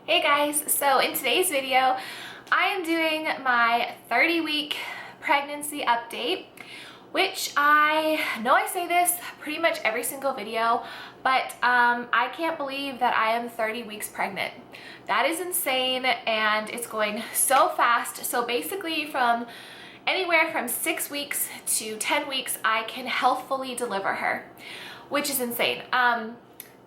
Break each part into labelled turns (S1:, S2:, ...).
S1: Hey guys, so in today's video, I am doing my 30-week pregnancy update, which I know I say this pretty much every single video, but I can't believe that I am 30 weeks pregnant. That is insane, and it's going so fast. So basically from anywhere from 6 weeks to 10 weeks, I can healthfully deliver her, which is insane.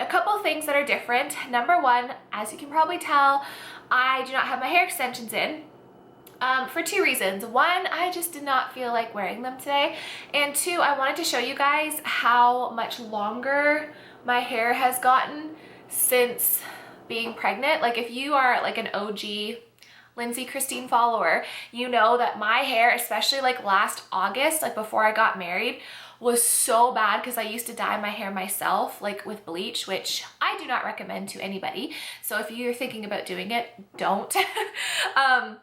S1: A couple of things that are different. Number one, as you can probably tell, I do not have my hair extensions in for two reasons. One, I just did not feel like wearing them today. And two, I wanted to show you guys how much longer my hair has gotten since being pregnant. Like if you are like an OG Lindsay Christine follower, you know that my hair, especially like last August, like before I got married, was so bad because I used to dye my hair myself, like with bleach, which I do not recommend to anybody. So if you're thinking about doing it, don't. And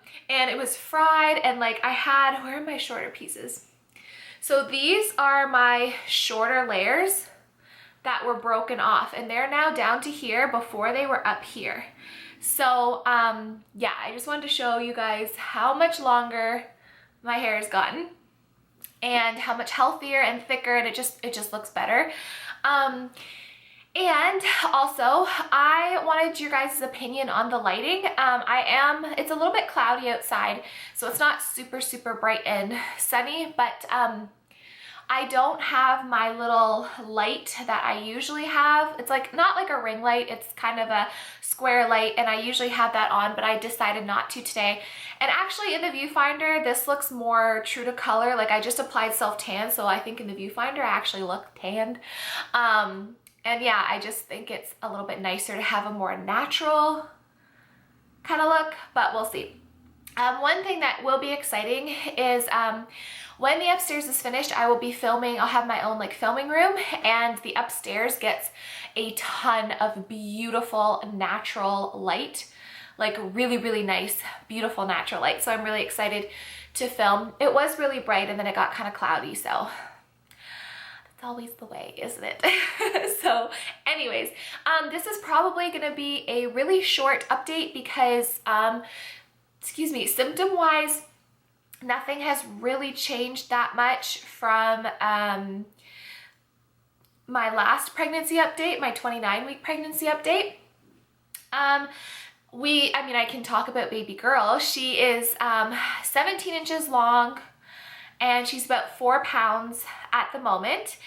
S1: it was fried, and like I had, where are my shorter pieces? So these are my shorter layers that were broken off, and they're now down to here. Before they were up here. So yeah, I just wanted to show you guys how much longer my hair has gotten and how much healthier and thicker, and it just looks better. And also I wanted your guys' opinion on the lighting. It's a little bit cloudy outside, so it's not super bright and sunny, but I don't have my little light that I usually have. It's like not like a ring light, it's kind of a square light, and I usually have that on, but I decided not to today. And actually in the viewfinder, this looks more true to color. Like I just applied self-tan, so I think in the viewfinder I actually look tanned. And yeah, I just think it's a little bit nicer to have a more natural kind of look, but we'll see. One thing that will be exciting is when the upstairs is finished, I will be filming. I'll have my own like filming room, and the upstairs gets a ton of beautiful natural light, like really nice, beautiful natural light. So I'm really excited to film. It was really bright and then it got kind of cloudy, so it's always the way, isn't it? So anyways, this is probably gonna be a really short update because excuse me, symptom wise, nothing has really changed that much from my last pregnancy update, my 29-week pregnancy update. I can talk about baby girl. She is 17 inches long, and she's about 4 pounds at the moment.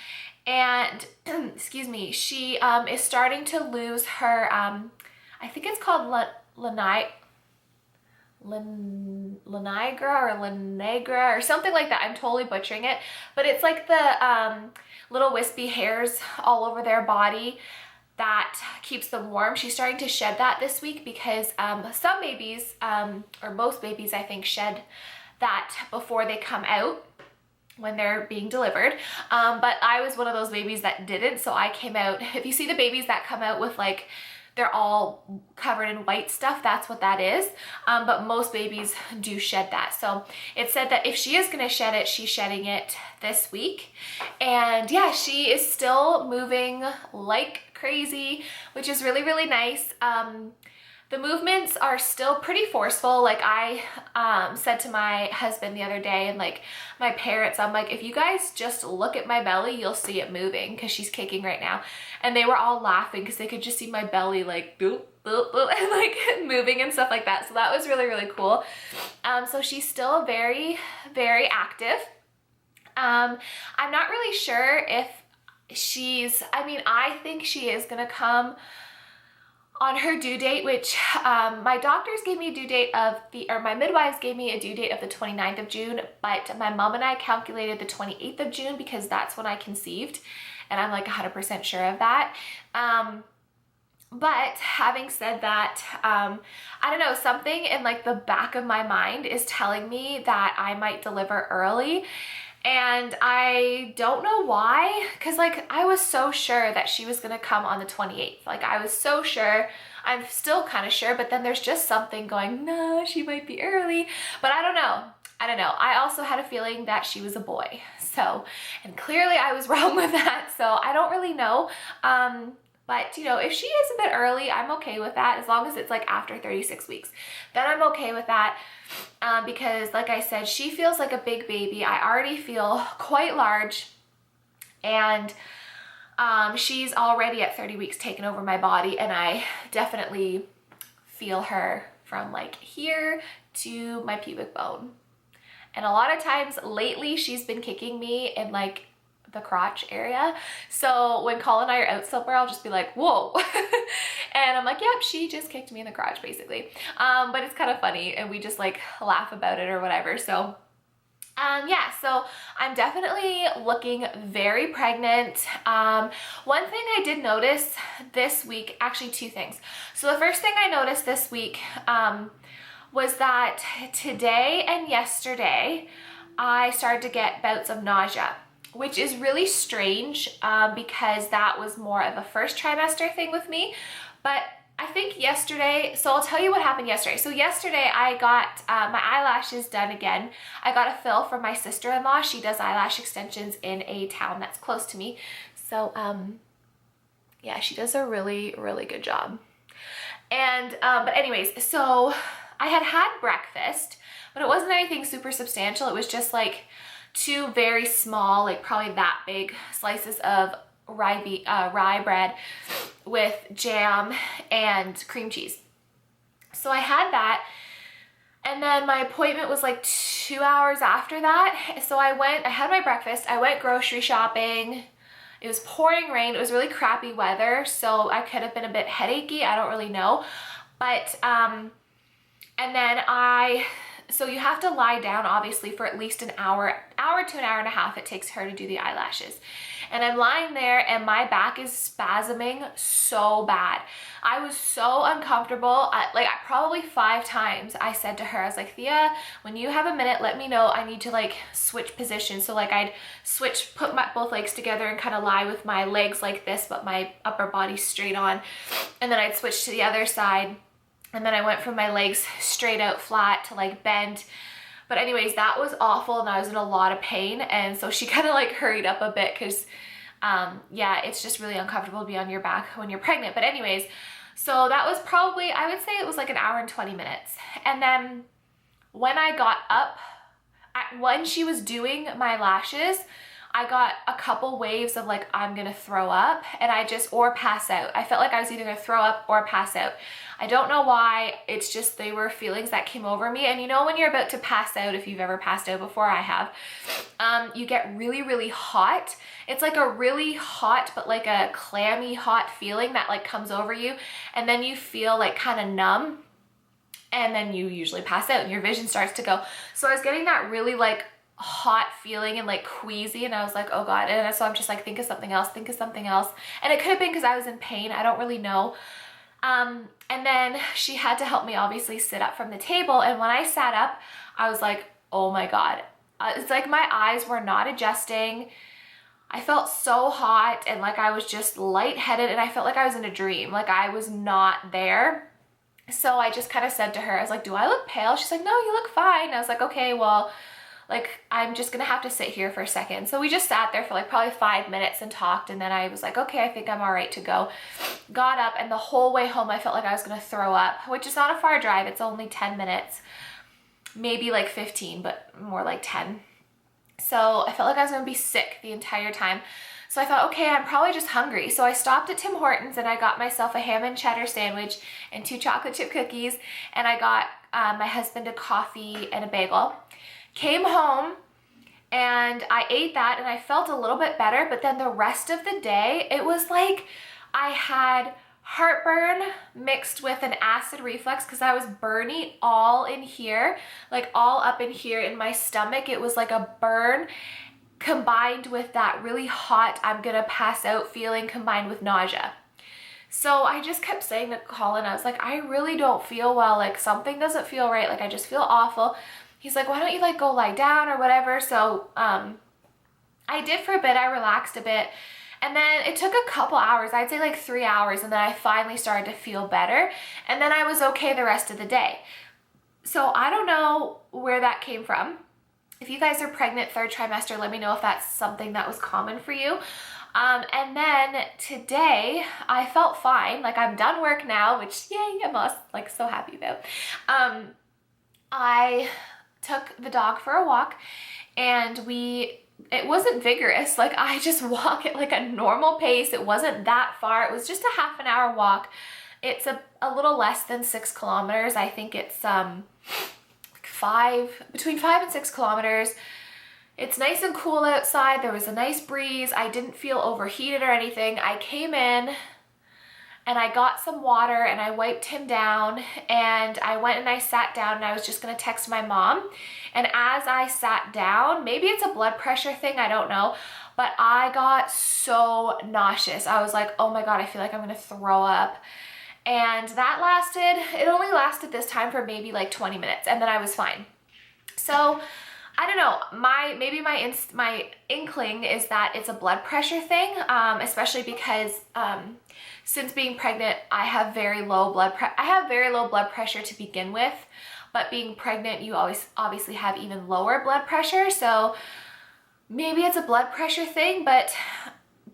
S1: And excuse me, she is starting to lose her, I think it's called Lenigra or Lenegra or something like that. I'm totally butchering it, but it's like the little wispy hairs all over their body that keeps them warm. She's starting to shed that this week because some babies, or most babies I think, shed that before they come out when they're being delivered. But I was one of those babies that didn't, so I came out. If you see the babies that come out with like, they're all covered in white stuff, that's what that is. But most babies do shed that. So it said that if she is gonna shed it, she's shedding it this week. And yeah, she is still moving like crazy, which is really nice. The movements are still pretty forceful. Like I said to my husband the other day, and like my parents, I'm like, if you guys just look at my belly, you'll see it moving, because she's kicking right now. And they were all laughing because they could just see my belly like boop, boop, boop, and like moving and stuff like that. So that was really cool. So she's still very active. I'm not really sure if I think she is gonna come on her due date, which my doctors gave me a due date my midwives gave me a due date of the 29th of June, but my mom and I calculated the 28th of June because that's when I conceived, and I'm like 100% sure of that. But having said that, I don't know, something in like the back of my mind is telling me that I might deliver early. And I don't know why, because like I was so sure that she was gonna come on the 28th. Like I was so sure. I'm still kind of sure, but then there's just something going, no, she might be early. But I don't know. I also had a feeling that she was a boy. So, and clearly I was wrong with that. So I don't really know. But, you know, if she is a bit early, I'm okay with that, as long as it's like after 36 weeks. Then I'm okay with that because, like I said, she feels like a big baby. I already feel quite large, and she's already at 30 weeks taken over my body, and I definitely feel her from like here to my pubic bone. And a lot of times lately, she's been kicking me in like the crotch area. So when Colin and I are out somewhere, I'll just be like, whoa. And I'm like, yep, she just kicked me in the crotch basically. But it's kind of funny and we just like laugh about it or whatever. So yeah, so I'm definitely looking very pregnant. One thing I did notice this week, actually two things. So the first thing I noticed this week was that today and yesterday, I started to get bouts of nausea, which is really strange because that was more of a first trimester thing with me. But I think yesterday, so I'll tell you what happened yesterday. So yesterday I got my eyelashes done again. I got a fill from my sister-in-law. She does eyelash extensions in a town that's close to me. So yeah, she does a really, really good job. And, but anyways, so I had breakfast, but it wasn't anything super substantial. It was just like two very small, like probably that big slices of rye bread with jam and cream cheese. So I had that, and then my appointment was like 2 hours after that. So I had my breakfast, I went grocery shopping. It was pouring rain. It was really crappy weather, so I could have been a bit headachy. I don't really know. But, and then so you have to lie down obviously for at least an hour to an hour and a half it takes her to do the eyelashes. And I'm lying there and my back is spasming so bad. I was so uncomfortable. Like probably 5 times I said to her, I was like, Thea, when you have a minute, let me know. I need to like switch positions. So like I'd put both legs together and kind of lie with my legs like this, but my upper body straight on. And then I'd switch to the other side. And then I went from my legs straight out flat to like bend. But anyways, that was awful and I was in a lot of pain. And so she kind of like hurried up a bit because yeah, it's just really uncomfortable to be on your back when you're pregnant. But anyways, so that was probably, I would say it was like an hour and 20 minutes. And then when I got up, when she was doing my lashes, I got a couple waves of like, I'm gonna throw up or pass out. I felt like I was either gonna throw up or pass out. I don't know why, it's just they were feelings that came over me. And you know when you're about to pass out, if you've ever passed out before, I have, you get really, really hot. It's like a really hot, but like a clammy hot feeling that like comes over you. And then you feel like kind of numb. And then you usually pass out and your vision starts to go. So I was getting that really like hot feeling and like queasy, and I was like, oh God. And so I'm just like, think of something else. And it could have been because I was in pain. I don't really know. And then she had to help me obviously sit up from the table. And when I sat up, I was like, oh my God. It's like my eyes were not adjusting. I felt so hot and like I was just lightheaded and I felt like I was in a dream. Like I was not there. So I just kind of said to her, I was like, do I look pale? She's like, no, you look fine. I was like, okay, well, like, I'm just gonna have to sit here for a second. So we just sat there for like probably 5 minutes and talked. And then I was like, okay, I think I'm all right to go. Got up, and the whole way home, I felt like I was gonna throw up, which is not a far drive. It's only 10 minutes, maybe like 15, but more like 10. So I felt like I was gonna be sick the entire time. So I thought, okay, I'm probably just hungry. So I stopped at Tim Hortons and I got myself a ham and cheddar sandwich and 2 chocolate chip cookies. And I got my husband a coffee and a bagel. Came home and I ate that and I felt a little bit better, but then the rest of the day, it was like I had heartburn mixed with an acid reflux because I was burny all in here, like all up in here in my stomach. It was like a burn combined with that really hot, I'm gonna pass out feeling combined with nausea. So I just kept saying to Colin, I was like, I really don't feel well. Like something doesn't feel right. Like I just feel awful. He's like, why don't you like go lie down or whatever? So I did for a bit. I relaxed a bit. And then it took a couple hours, I'd say like 3 hours. And then I finally started to feel better. And then I was okay the rest of the day. So I don't know where that came from. If you guys are pregnant 3rd trimester, let me know if that's something that was common for you. And then today I felt fine. Like I'm done work now, which yay, I'm like so happy about. I took the dog for a walk and it wasn't vigorous. Like I just walk at like a normal pace. It wasn't that far. It was just a half an hour walk. It's a little less than 6 kilometers. I think it's between 5 and 6 kilometers. It's nice and cool outside. There was a nice breeze. I didn't feel overheated or anything. I came in and I got some water and I wiped him down and I went and I sat down and I was just gonna text my mom. And as I sat down, maybe it's a blood pressure thing, I don't know, but I got so nauseous. I was like, oh my God, I feel like I'm gonna throw up. And it only lasted this time for maybe like 20 minutes and then I was fine. So I don't know, maybe my inkling is that it's a blood pressure thing, especially because since being pregnant, I have very low blood pressure to begin with, but being pregnant, you always obviously have even lower blood pressure. So maybe it's a blood pressure thing, but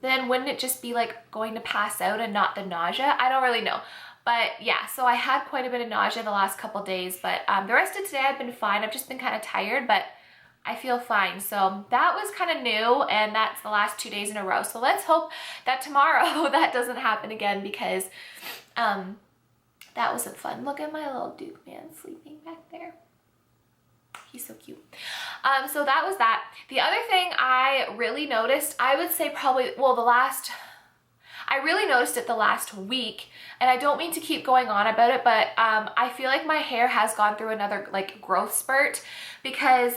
S1: then wouldn't it just be like going to pass out and not the nausea? I don't really know. But yeah, so I had quite a bit of nausea the last couple days, but the rest of today I've been fine. I've just been kind of tired, but I feel fine. So that was kind of new, and that's the last 2 days in a row. So let's hope that tomorrow that doesn't happen again, because that wasn't fun. Look at my little Duke man sleeping back there. He's so cute. So that was that. The other thing I really noticed, I would say probably, I really noticed it the last week, and I don't mean to keep going on about it, but I feel like my hair has gone through another like growth spurt because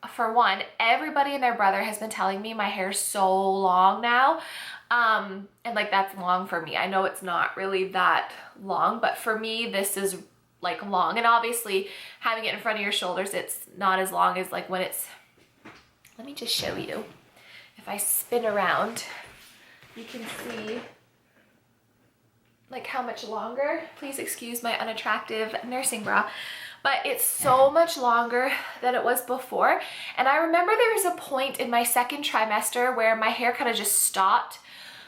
S1: for one, everybody and their brother has been telling me my hair's so long now. And like that's long for me. I know it's not really that long, but for me, this is like long. And obviously having it in front of your shoulders, it's not as long as like when it's, let me just show you. If I spin around, you can see like how much longer. Please excuse my unattractive nursing bra, but it's so much longer than it was before. And I remember there was a point in my second trimester where my hair kind of just stopped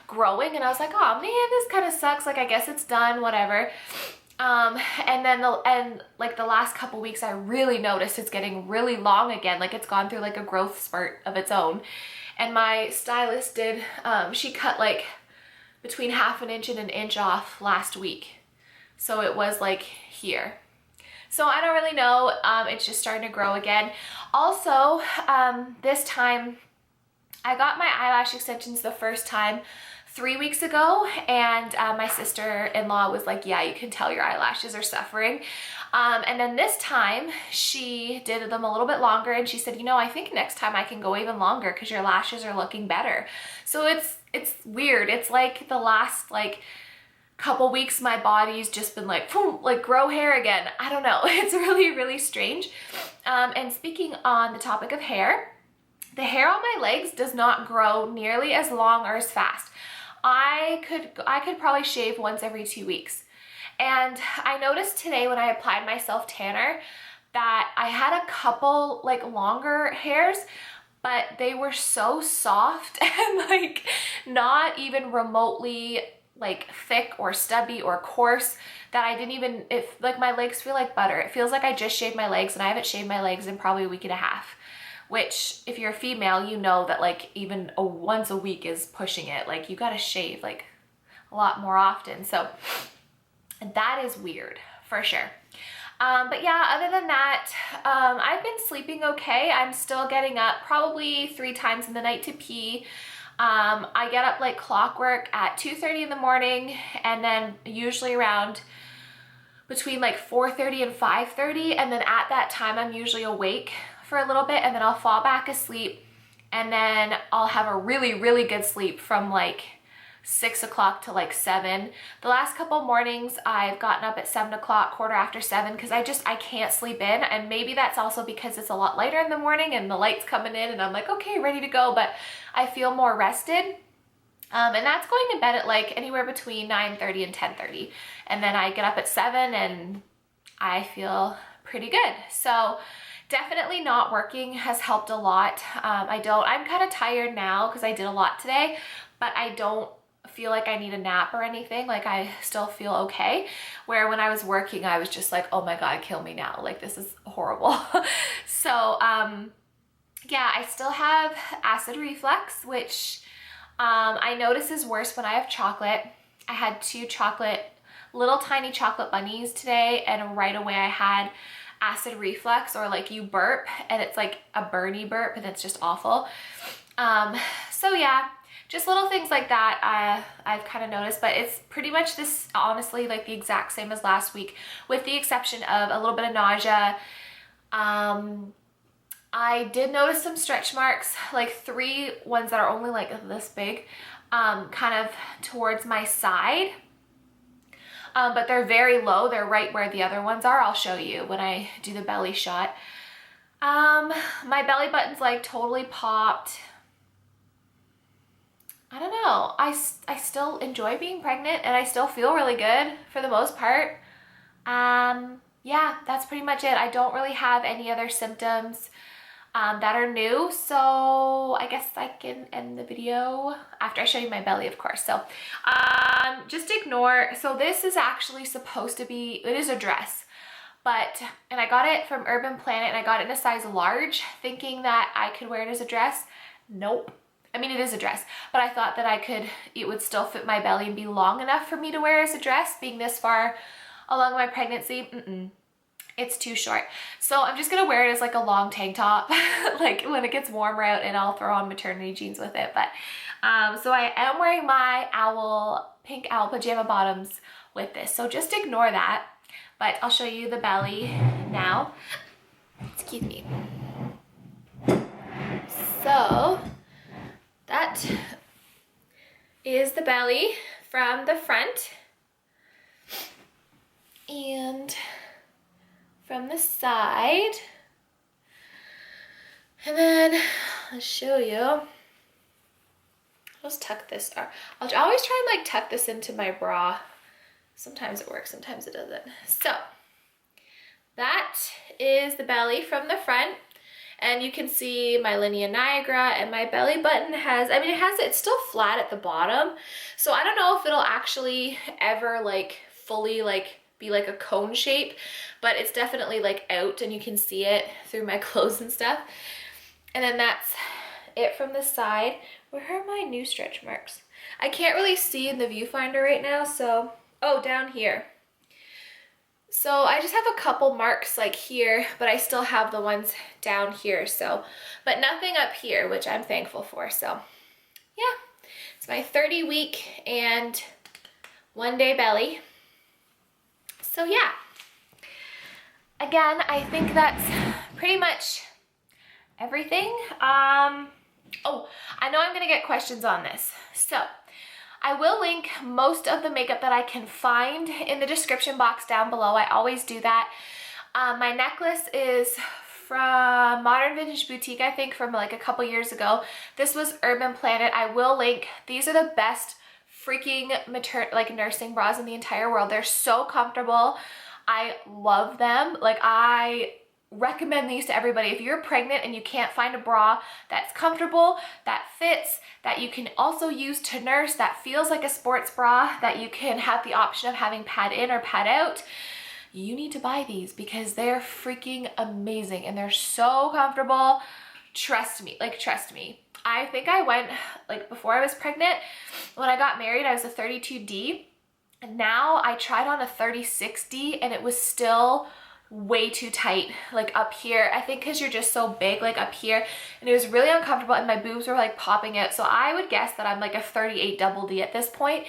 S1: growing and I was like, oh man, this kind of sucks. Like, I guess it's done, whatever. And then like the last couple weeks, I really noticed it's getting really long again. Like it's gone through like a growth spurt of its own. And my stylist did, she cut like between 1/2 inch and 1 inch off last week. So it was like here. So I don't really know, it's just starting to grow again. Also, this time I got my eyelash extensions the first time 3 weeks ago, and my sister-in-law was like, yeah, you can tell your eyelashes are suffering. And then this time she did them a little bit longer and she said, you know, I think next time I can go even longer because your lashes are looking better. So it's weird. It's like the last like couple weeks my body's just been like, boom, like grow hair again. I don't know. It's really, really strange. And speaking on the topic of hair, the hair on my legs does not grow nearly as long or as fast. I could probably shave once every 2 weeks. And I noticed today when I applied my self tanner that I had a couple like longer hairs, but they were so soft and like not even remotely like thick or stubby or coarse that I didn't even, like my legs feel like butter. It feels like I just shaved my legs, and I haven't shaved my legs in probably a week and a half. Which if you're a female, you know that like even once a week is pushing it. Like you gotta shave like a lot more often. So that is weird for sure. But yeah, other than that, I've been sleeping okay. I'm still getting up probably 3 times in the night to pee. I get up like clockwork at 2:30 in the morning, and then usually around between like 4:30 and 5:30. And then at that time, I'm usually awake for a little bit, and then I'll fall back asleep, and then I'll have a really, really good sleep from like 6 o'clock to like 7. The last couple mornings I've gotten up at 7 o'clock, 7:15, because I can't sleep in. And maybe that's also because it's a lot lighter in the morning and the light's coming in and I'm like, okay, ready to go, but I feel more rested. And that's going to bed at like anywhere between 9:30 and 10:30. And then I get up at 7 and I feel pretty good. So Definitely not working has helped a lot. I'm kind of tired now because I did a lot today, but I don't feel like I need a nap or anything. Like I still feel okay. Where when I was working, I was just like, oh my God, kill me now. Like this is horrible. So, yeah, I still have acid reflux, which I notice is worse when I have chocolate. I had 2 little tiny chocolate bunnies today, and right away I had acid reflux, or like you burp and it's like a burny burp and it's just awful. So yeah, just little things like that I've kind of noticed, but it's pretty much this, honestly, like the exact same as last week, with the exception of a little bit of nausea. I did notice some stretch marks, like 3 ones that are only like this big, kind of towards my side. But they're very low. They're right where the other ones are. I'll show you when I do the belly shot. My belly button's like totally popped. I don't know. I still enjoy being pregnant and I still feel really good for the most part. Yeah, that's pretty much it. I don't really have any other symptoms that are new, so I guess I can end the video after I show you my belly, of course. So just ignore. So this is actually supposed to be, it is a dress, and I got it from Urban Planet, and I got it in a size large thinking that I could wear it as a dress. Nope. I mean, it is a dress, but I thought that it would still fit my belly and be long enough for me to wear as a dress, being this far along my pregnancy. It's too short. So I'm just gonna wear it as like a long tank top, like when it gets warmer out, and I'll throw on maternity jeans with it. But so I am wearing my pink owl pajama bottoms with this. So just ignore that. But I'll show you the belly now. Excuse me. So that is the belly from the front. And from the side, and then I'll show you. I'll just tuck this. I'll always try and like tuck this into my bra. Sometimes it works, sometimes it doesn't. So that is the belly from the front, and you can see my linea nigra, and my belly button has, it's still flat at the bottom. So I don't know if it'll actually ever like fully like be like a cone shape, but it's definitely like out and you can see it through my clothes and stuff. And then that's it from the side. Where are my new stretch marks? I can't really see in the viewfinder right now, so, oh, down here. So I just have a couple marks like here, but I still have the ones down here, so, but nothing up here, which I'm thankful for. So yeah, it's my 30-week and 1-day belly. So yeah, again, I think that's pretty much everything. Oh, I know I'm gonna get questions on this. So I will link most of the makeup that I can find in the description box down below. I always do that. My necklace is from Modern Vintage Boutique, I think from like a couple years ago. This was Urban Planet. I will link. These are the best freaking nursing bras in the entire world. They're so comfortable. I love them. Like, I recommend these to everybody. If you're pregnant and you can't find a bra that's comfortable, that fits, that you can also use to nurse, that feels like a sports bra, that you can have the option of having pad in or pad out, you need to buy these because they're freaking amazing and they're so comfortable. Trust me, like trust me. I think I went, like before I was pregnant, when I got married, I was a 32D, and now I tried on a 36D and it was still way too tight, like up here. I think because you're just so big, like up here, and it was really uncomfortable and my boobs were like popping out. So I would guess that I'm like a 38 double D at this point.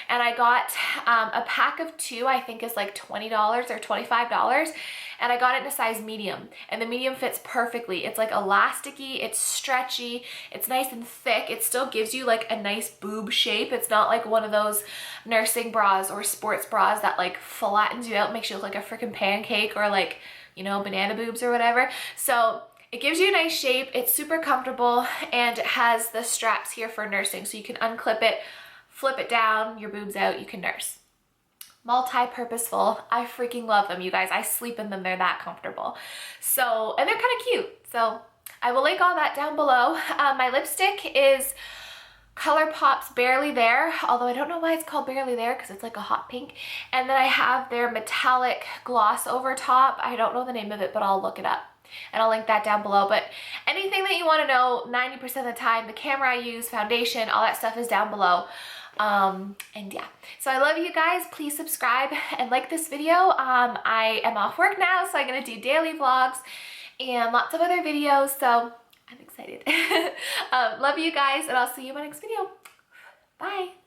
S1: And I got a pack of 2, I think is like $20 or $25. And I got it in a size medium, and the medium fits perfectly. It's like elasticy, it's stretchy, it's nice and thick. It still gives you like a nice boob shape. It's not like one of those nursing bras or sports bras that like flattens you out, makes you look like a freaking pancake, or like, you know, banana boobs or whatever. So it gives you a nice shape, it's super comfortable, and it has the straps here for nursing. So you can unclip it, flip it down, your boobs out, you can nurse. multi-purposeful. I freaking love them, you guys. I sleep in them. They're that comfortable. So, and they're kind of cute. So I will link all that down below. My lipstick is ColourPop's Barely There, although I don't know why it's called Barely There because it's like a hot pink. And then I have their metallic gloss over top. I don't know the name of it, but I'll look it up and I'll link that down below. But anything that you want to know, 90% of the time, the camera I use, foundation, all that stuff is down below. And yeah, so I love you guys. Please subscribe and like this video. I am off work now, so I'm gonna do daily vlogs and lots of other videos, so I'm excited. Love you guys, and I'll see you in my next video. Bye.